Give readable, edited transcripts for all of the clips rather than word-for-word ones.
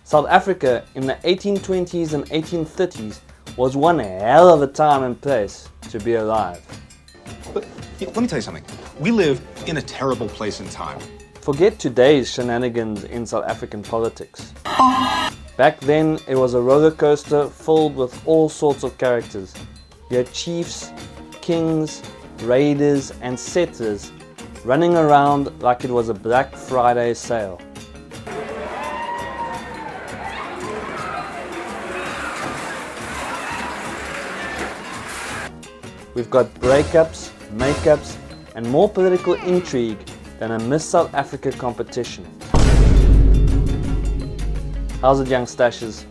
South Africa in the 1820s and 1830s was one hell of a time and place to be alive. But let me tell you something. We live in a terrible place and time. Forget today's shenanigans in South African politics. Back then, it was a roller coaster filled with all sorts of characters. You had chiefs, kings, raiders, and settlers running around like it was a Black Friday sale. We've got breakups, makeups, and more political intrigue than a Miss South Africa competition. How's it, young Stashers?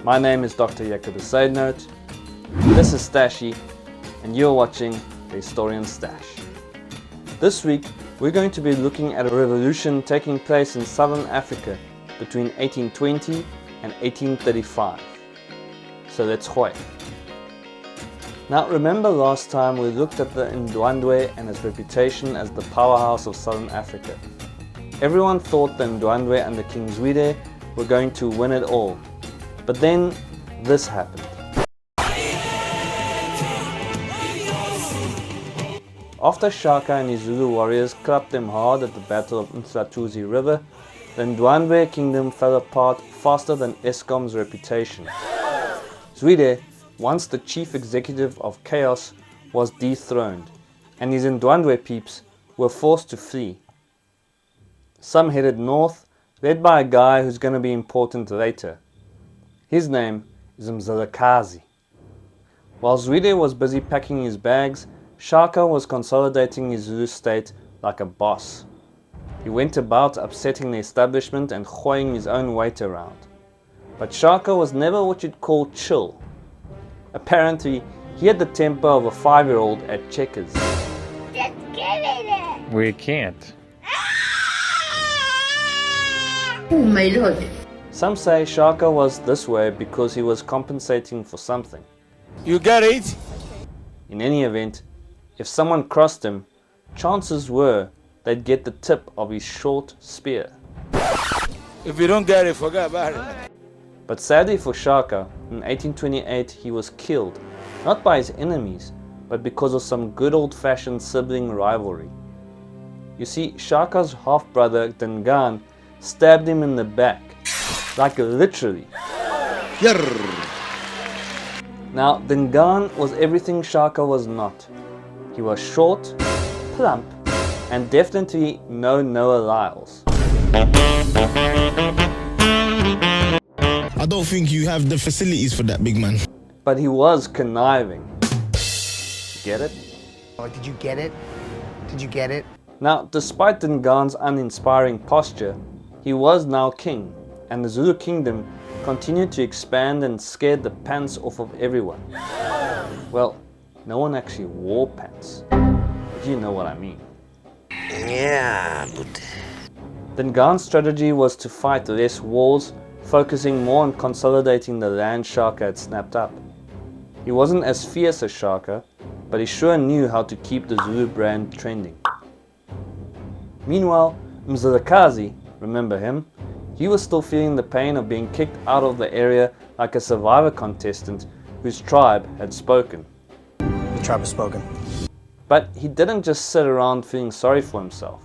My name is Dr. Jacob Seidnote. This is Stashy, and you're watching The Historian Stash. This week, we're going to be looking at a revolution taking place in Southern Africa between 1820 and 1835. So let's gooi. Now remember last time we looked at the Ndwandwe and its reputation as the powerhouse of Southern Africa. Everyone thought the Ndwandwe and the King Zwide were going to win it all. But then this happened. After Shaka and his Zulu warriors clapped them hard at the Battle of Msatuzi River, the Ndwandwe kingdom fell apart faster than Eskom's reputation. Zwide, once the chief executive of chaos, was dethroned, and his Ndwandwe peeps were forced to flee. Some headed north, led by a guy who's going to be important later. His name is Mzilikazi. While Zwide was busy packing his bags, Shaka was consolidating his Zulu state like a boss. He went about upsetting the establishment and gooiing his own weight around. But Shaka was never what you'd call chill. Apparently, he had the temper of a 5-year-old at checkers. Just give it! We can't. Oh my lord. Some say Shaka was this way because he was compensating for something. You get it? In any event, if someone crossed him, chances were they'd get the tip of his short spear. If you don't get it, forget about it. But sadly for Shaka, in 1828 he was killed, not by his enemies, but because of some good old-fashioned sibling rivalry. You see, Shaka's half-brother Dingaan stabbed him in the back, like literally. Now, Dingaan was everything Shaka was not. He was short, plump, and definitely no Noah Lyles. I don't think you have the facilities for that, big man. But he was conniving. Get it? Oh, did you get it? Did you get it? Now, despite Dingaan's uninspiring posture, he was now king, and the Zulu kingdom continued to expand and scared the pants off of everyone. Well, no one actually wore pants, but you know what I mean. Yeah, but... Dingaan's strategy was to fight less wars, focusing more on consolidating the land Shaka had snapped up. He wasn't as fierce as Shaka, but he sure knew how to keep the Zulu brand trending. Meanwhile, Mzilikazi, remember him? He was still feeling the pain of being kicked out of the area like a survivor contestant whose tribe had spoken. The tribe has spoken. But he didn't just sit around feeling sorry for himself.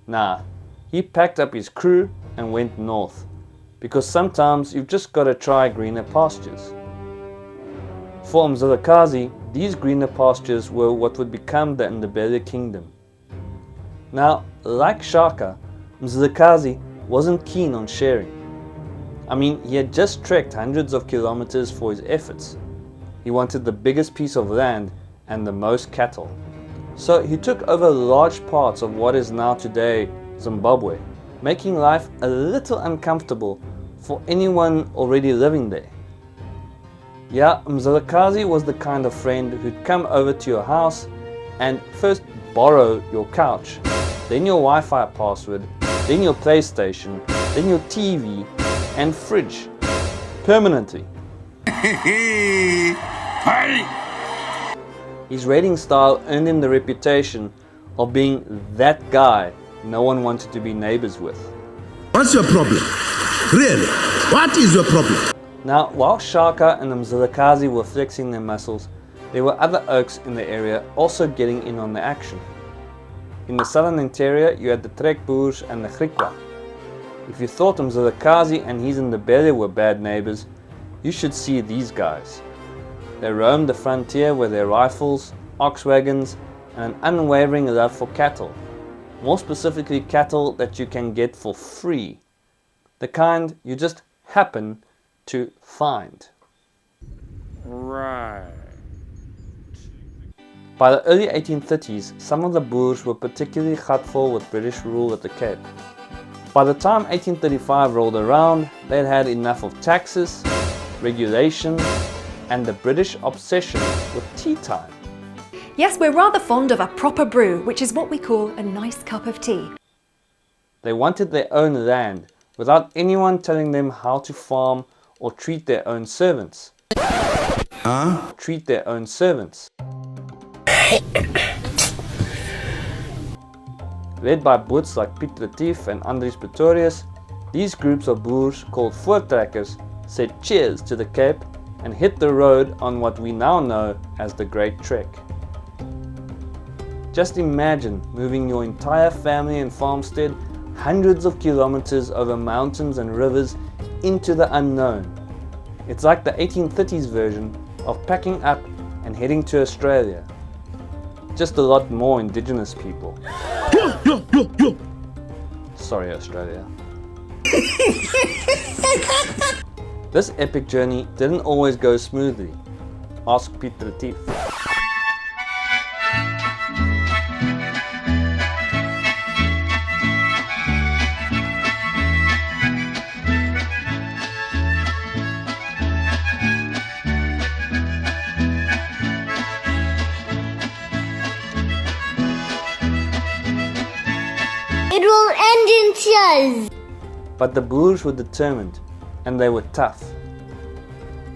Nah, he packed up his crew and went north. Because sometimes you've just got to try greener pastures. For Mzilikazi, these greener pastures were what would become the Ndebele kingdom. Now, like Shaka, Mzilikazi wasn't keen on sharing. I mean, he had just trekked hundreds of kilometers for his efforts. He wanted the biggest piece of land and the most cattle. So he took over large parts of what is now today Zimbabwe, making life a little uncomfortable for anyone already living there. Yeah, Mzilikazi was the kind of friend who'd come over to your house and first borrow your couch, then your Wi-Fi password, then your PlayStation, then your TV and fridge, permanently. His raiding style earned him the reputation of being that guy no one wanted to be neighbors with. What's your problem? Really? What is your problem? Now, while Shaka and the Mzilikazi were flexing their muscles, there were other oaks in the area also getting in on the action. In the southern interior, you had the Trekboers and the Griqua. If you thought Mzilikazi and his Ndebele were bad neighbors, you should see these guys. They roamed the frontier with their rifles, ox wagons, and an unwavering love for cattle. More specifically, cattle that you can get for free. The kind you just happen to find. Right. By the early 1830s, some of the Boers were particularly gutful with British rule at the Cape. By the time 1835 rolled around, they'd had enough of taxes, regulations, and the British obsession with tea time. Yes, we're rather fond of a proper brew, which is what we call a nice cup of tea. They wanted their own land, without anyone telling them how to farm or treat their own servants. Treat their own servants. Led by Boets like Piet Retief and Andries Pretorius, these groups of Boers called voortrekkers said cheers to the Cape and hit the road on what we now know as the Great Trek. Just imagine moving your entire family and farmstead hundreds of kilometers over mountains and rivers into the unknown. It's like the 1830s version of packing up and heading to Australia. Just a lot more indigenous people. Sorry, Australia. This epic journey didn't always go smoothly. Ask Piet Retief. It will end in tears. But the Boers were determined, and they were tough.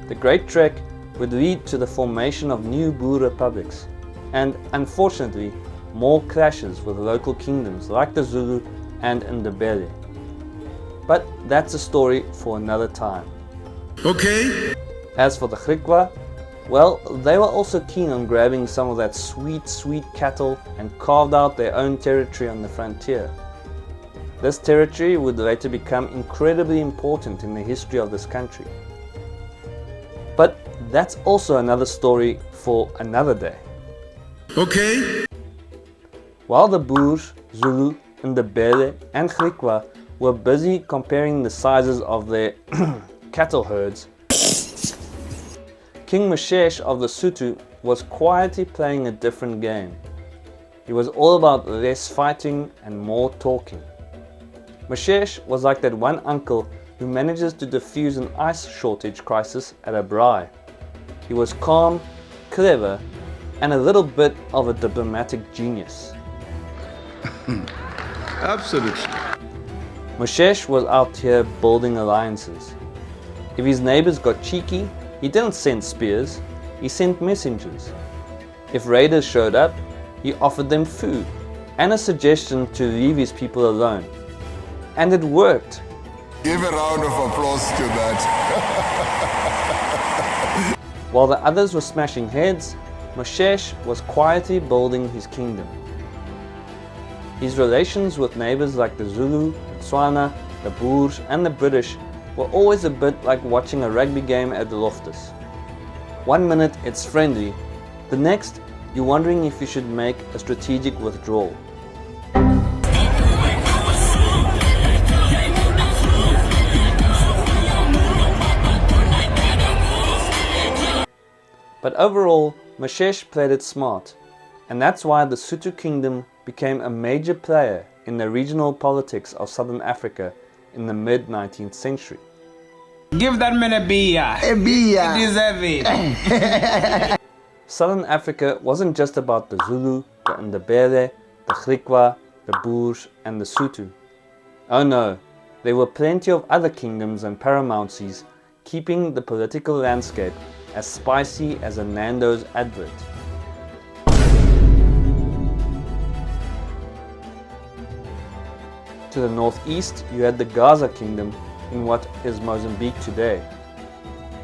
The Great Trek would lead to the formation of new Boer republics, and unfortunately, more clashes with local kingdoms like the Zulu and Ndebele. But that's a story for another time. Okay. As for the Griqua, well, they were also keen on grabbing some of that sweet, sweet cattle and carved out their own territory on the frontier. This territory would later become incredibly important in the history of this country. But that's also another story for another day. Okay. While the Boers, Zulu, Ndebele and Griqua were busy comparing the sizes of their cattle herds, King Moshoeshoe of the Sotho was quietly playing a different game. He was all about less fighting and more talking. Moshoeshoe was like that one uncle who manages to defuse an ice shortage crisis at a braai. He was calm, clever, and a little bit of a diplomatic genius. Absolutely. Moshoeshoe was out here building alliances. If his neighbors got cheeky, he didn't send spears, he sent messengers. If raiders showed up, he offered them food and a suggestion to leave his people alone. And it worked. Give a round of applause to that. While the others were smashing heads, Moshoeshoe was quietly building his kingdom. His relations with neighbors like the Zulu, the Tswana, the Boers and the British were always a bit like watching a rugby game at the Loftus. One minute it's friendly, the next you're wondering if you should make a strategic withdrawal. But overall, Moshoeshoe played it smart, and that's why the Sotho Kingdom became a major player in the regional politics of Southern Africa in the mid-19th century. Give that man a beer. A beer. He deserves it. Southern Africa wasn't just about the Zulu, the Ndebele, the Griqua, the Boers and the Sotho. Oh no, there were plenty of other kingdoms and paramountcies keeping the political landscape as spicy as a Nando's advert. To the northeast, you had the Gaza Kingdom, in what is Mozambique today.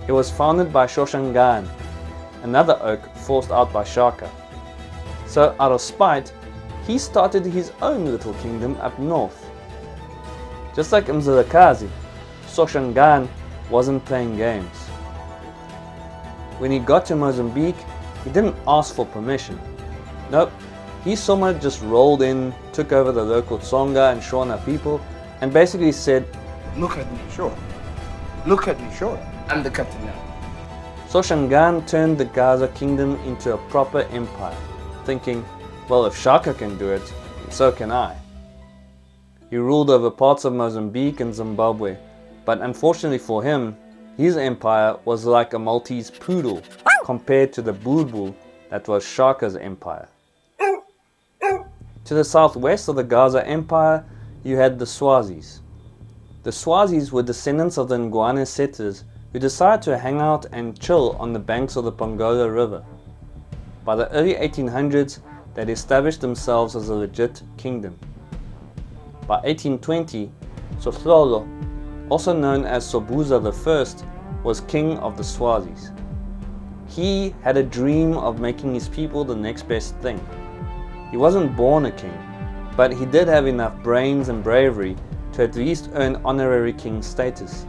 It was founded by Shoshangan, another oak forced out by Shaka. So out of spite, he started his own little kingdom up north. Just like Mzilikazi, Shoshangan wasn't playing games. When he got to Mozambique, he didn't ask for permission. Nope, he somehow just rolled in, took over the local Tsonga and Shona people, and basically said, Look at me, sure. Look at me, sure. I'm the captain now. Shoshangan turned the Gaza kingdom into a proper empire, thinking, well, if Shaka can do it, so can I. He ruled over parts of Mozambique and Zimbabwe, but unfortunately for him, his empire was like a Maltese poodle compared to the bulbul that was Shaka's empire. To the southwest of the Gaza Empire, you had the Swazis. The Swazis were descendants of the Ngwane settlers who decided to hang out and chill on the banks of the Pongola River. By the early 1800s, they'd established themselves as a legit kingdom. By 1820, Sohlolo, also known as Sobhuza I, was king of the Swazis. He had a dream of making his people the next best thing. He wasn't born a king, but he did have enough brains and bravery to at least earn honorary king status.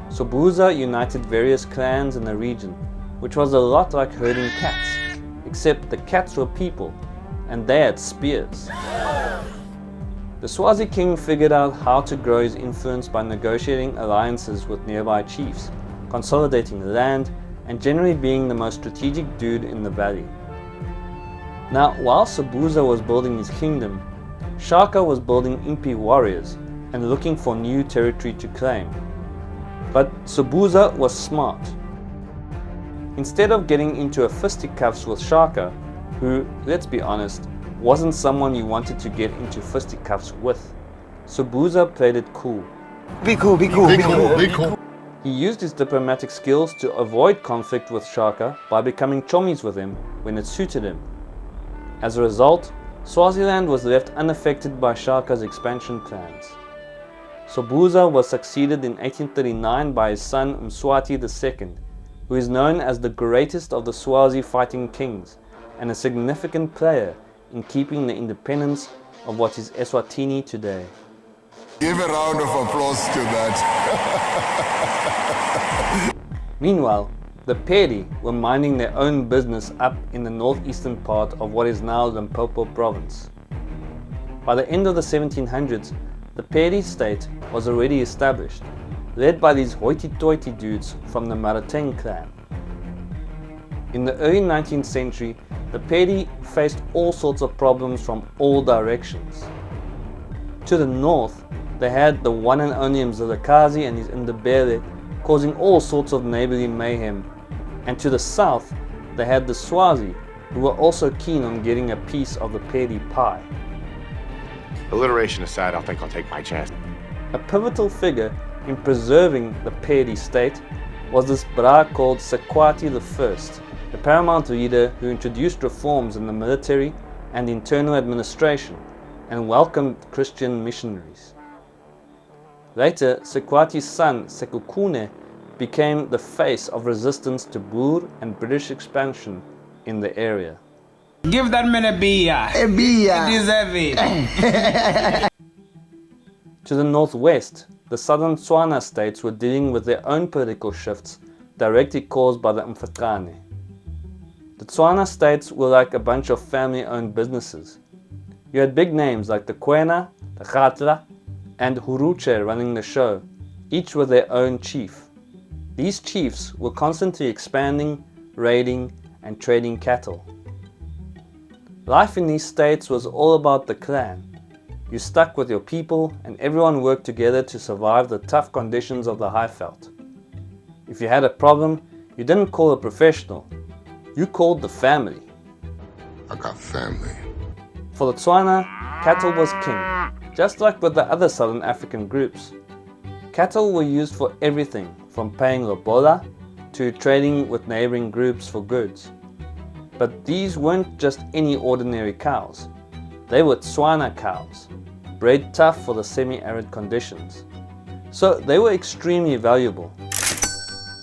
Sobhuza united various clans in the region, which was a lot like herding cats, except the cats were people, and they had spears. The Swazi king figured out how to grow his influence by negotiating alliances with nearby chiefs, consolidating land, and generally being the most strategic dude in the valley. Now, while Sobhuza was building his kingdom, Shaka was building Impi warriors and looking for new territory to claim. But Sobhuza was smart. Instead of getting into a fisticuffs with Shaka, who, let's be honest, wasn't someone you wanted to get into fisticuffs with, Sobhuza played it cool. Be cool, be cool, be cool, be cool. He used his diplomatic skills to avoid conflict with Shaka by becoming chommies with him when it suited him. As a result, Swaziland was left unaffected by Shaka's expansion plans. Sobhuza was succeeded in 1839 by his son Mswati II, who is known as the greatest of the Swazi fighting kings and a significant player in keeping the independence of what is Eswatini today. Give a round of applause to that. Meanwhile, the Pedi were minding their own business up in the northeastern part of what is now Limpopo province. By the end of the 1700s, the Pedi state was already established, led by these hoity-toity dudes from the Marateng clan. In the early 19th century, the Pedi faced all sorts of problems from all directions. To the north, they had the one and only Mzilikazi and his Ndebele causing all sorts of neighborly mayhem, and to the south, they had the Swazi, who were also keen on getting a piece of the Pedi pie. Alliteration aside, I think I'll take my chance. A pivotal figure in preserving the Pedi state was this bra called Sekwati I, the paramount leader who introduced reforms in the military and internal administration and welcomed Christian missionaries. Later, Sekwati's son, Sekukune, became the face of resistance to Boer and British expansion in the area. Give that man a beer. A beer. He deserves it. To the northwest, the southern Tswana states were dealing with their own political shifts directly caused by the Mfakane. The Tswana states were like a bunch of family-owned businesses. You had big names like the Kwena, the Khatla, and Huruche running the show, each with their own chief. These chiefs were constantly expanding, raiding, and trading cattle. Life in these states was all about the clan. You stuck with your people and everyone worked together to survive the tough conditions of the Highveld. If you had a problem, you didn't call a professional, you called the family. I got family. For the Tswana, cattle was king, just like with the other Southern African groups. Cattle were used for everything from paying lobola to trading with neighboring groups for goods. But these weren't just any ordinary cows. They were Tswana cows, bred tough for the semi-arid conditions. so they were extremely valuable.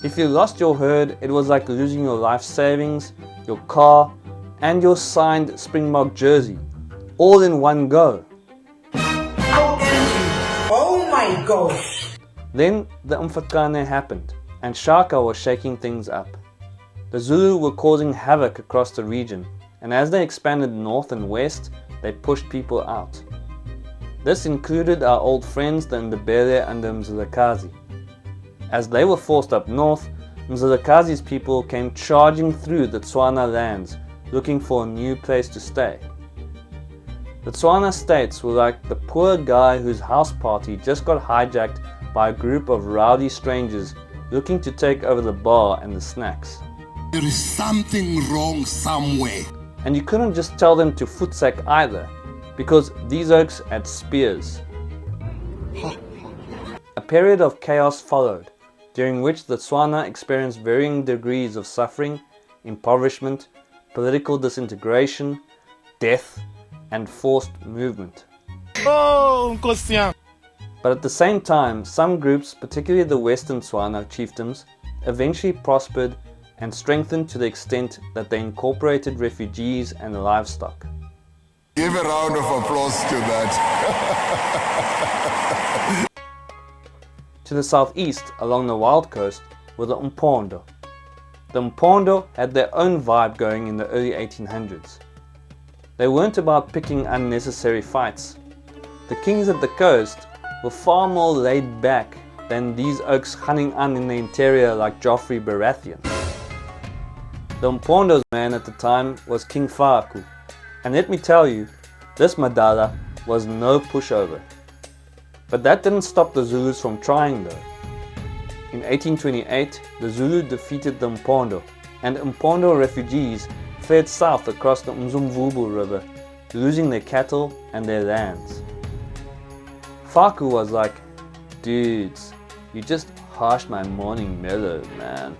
If you lost your herd, it was like losing your life savings, your car, and your signed Springbok jersey, all in one go. Oh my gosh! Then the Umfakane happened, and Shaka was shaking things up. The Zulu were causing havoc across the region, and as they expanded north and west, they pushed people out. This included our old friends the Ndebele and the Mzilikazi. As they were forced up north, Mzilikazi's people came charging through the Tswana lands, looking for a new place to stay. The Tswana states were like the poor guy whose house party just got hijacked by a group of rowdy strangers looking to take over the bar and the snacks. There is something wrong somewhere. And you couldn't just tell them to footsack either, because these oaks had spears. A period of chaos followed, during which the Tswana experienced varying degrees of suffering, impoverishment, political disintegration, death, and forced movement. But at the same time, some groups, particularly the Western Tswana chiefdoms, eventually prospered and strengthened to the extent that they incorporated refugees and livestock. Give a round of applause to that. To the southeast, along the wild coast, were the Umpondo. The Umpondo had their own vibe going in the early 1800s. They weren't about picking unnecessary fights. The kings at the coast were far more laid back than these oaks hunting on in the interior like Joffrey Baratheon. The Umpondo's man at the time was King Faaku, and let me tell you, this Madala was no pushover. But that didn't stop the Zulus from trying though. In 1828, the Zulu defeated the Umpondo, and Umpondo refugees fled south across the Mzumvubu River, losing their cattle and their lands. Faaku was like, dudes, you just harshed my morning mellow, man.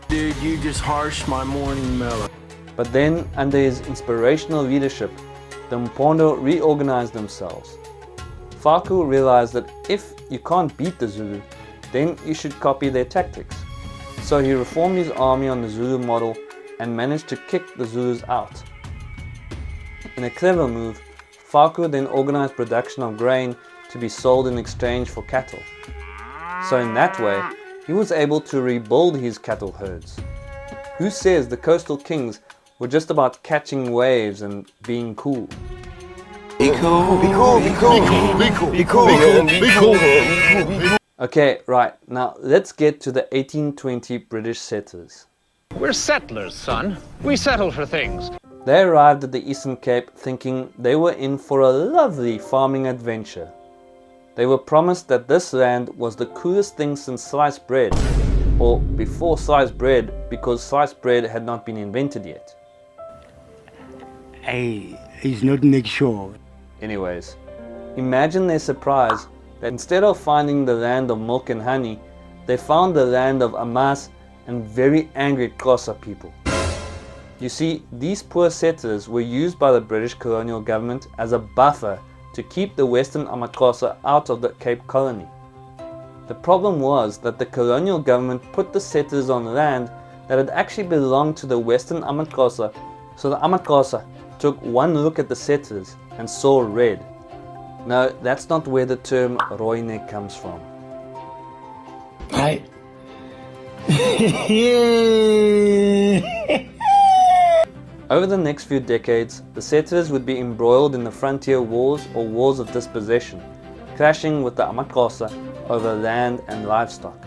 Dude, you just harshed my morning mellow. But then, under his inspirational leadership, the Umpondo reorganized themselves. Faaku realized that if you can't beat the Zulu, then you should copy their tactics. So he reformed his army on the Zulu model and managed to kick the Zulus out. In a clever move, Faaku then organized production of grain to be sold in exchange for cattle. So in that way, he was able to rebuild his cattle herds. Who says the coastal kings were just about catching waves and being cool? Be cool, be cool, be cool, be cool, be cool, be cool, be cool. Okay, right, now let's get to the 1820 British settlers. We're settlers, son. We settle for things. They arrived at the Eastern Cape thinking they were in for a lovely farming adventure. They were promised that this land was the coolest thing since sliced bread, or before sliced bread because sliced bread had not been invented yet. Hey, he's not make sure. Anyways, imagine their surprise that instead of finding the land of milk and honey, they found the land of Amas and very angry Xhosa people. You see, these poor settlers were used by the British colonial government as a buffer to keep the Western AmaXhosa out of the Cape Colony. The problem was that the colonial government put the settlers on land that had actually belonged to the Western AmaXhosa, so the AmaXhosa took one look at the settlers and saw red. No, that's not where the term Rooinek comes from. Right. Over the next few decades, the settlers would be embroiled in the frontier wars or wars of dispossession, clashing with the AmaXhosa over land and livestock.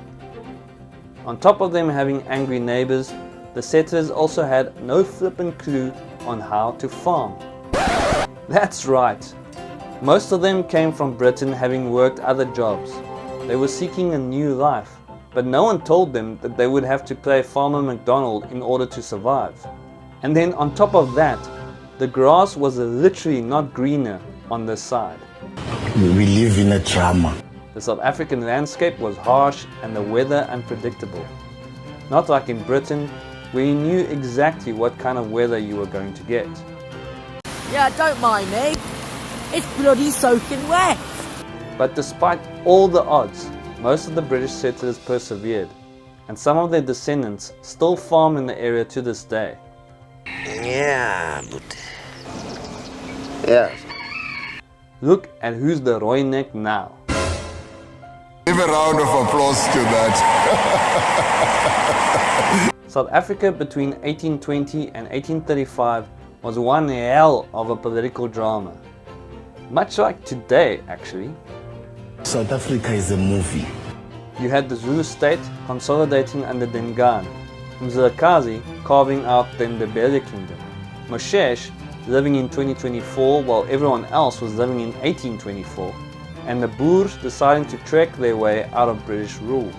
On top of them having angry neighbors, the settlers also had no flippin' clue on how to farm. That's right. Most of them came from Britain having worked other jobs. They were seeking a new life, but no one told them that they would have to play Farmer McDonald in order to survive. And then on top of that, the grass was literally not greener on this side. We live in a drama. The South African landscape was harsh and the weather unpredictable. Not like in Britain, where you knew exactly what kind of weather you were going to get. Yeah, don't mind me. It's bloody soaking wet. But despite all the odds, most of the British settlers persevered, and some of their descendants still farm in the area to this day. Yeah, but... Yeah. Look at who's the Roy neck now. Give a round of applause to that. South Africa between 1820 and 1835 was one hell of a political drama. Much like today, actually. South Africa is a movie. You had the Zulu state consolidating under Dengane, Mzantsi carving out the Ndebele kingdom, Moshoeshoe living in 2024 while everyone else was living in 1824, and the Boers deciding to trek their way out of British rule.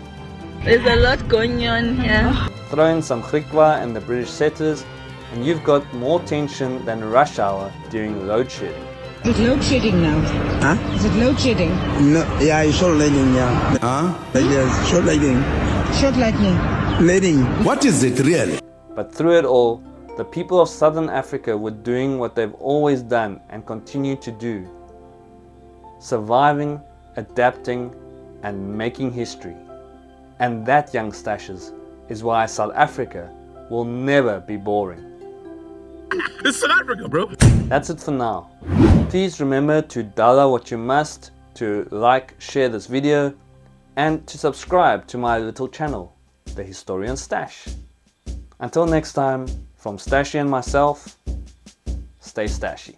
There's a lot going on here. Throw in some Griqua and the British settlers, and you've got more tension than rush hour during load shedding. Is it load shedding now? Huh? Is it load shedding? No, yeah, it's short lightning, yeah. Huh? Yes, short lightning. Short lightning. Lightning. What is it really? But through it all, the people of Southern Africa were doing what they've always done and continue to do. Surviving, adapting, and making history. And that, young Stashers, is why South Africa will never be boring. It's South Africa, bro. That's it for now. Please remember to dollar what you must, to like, share this video, and to subscribe to my little channel, The Historian Stash. Until next time, from Stashy and myself, stay stashy.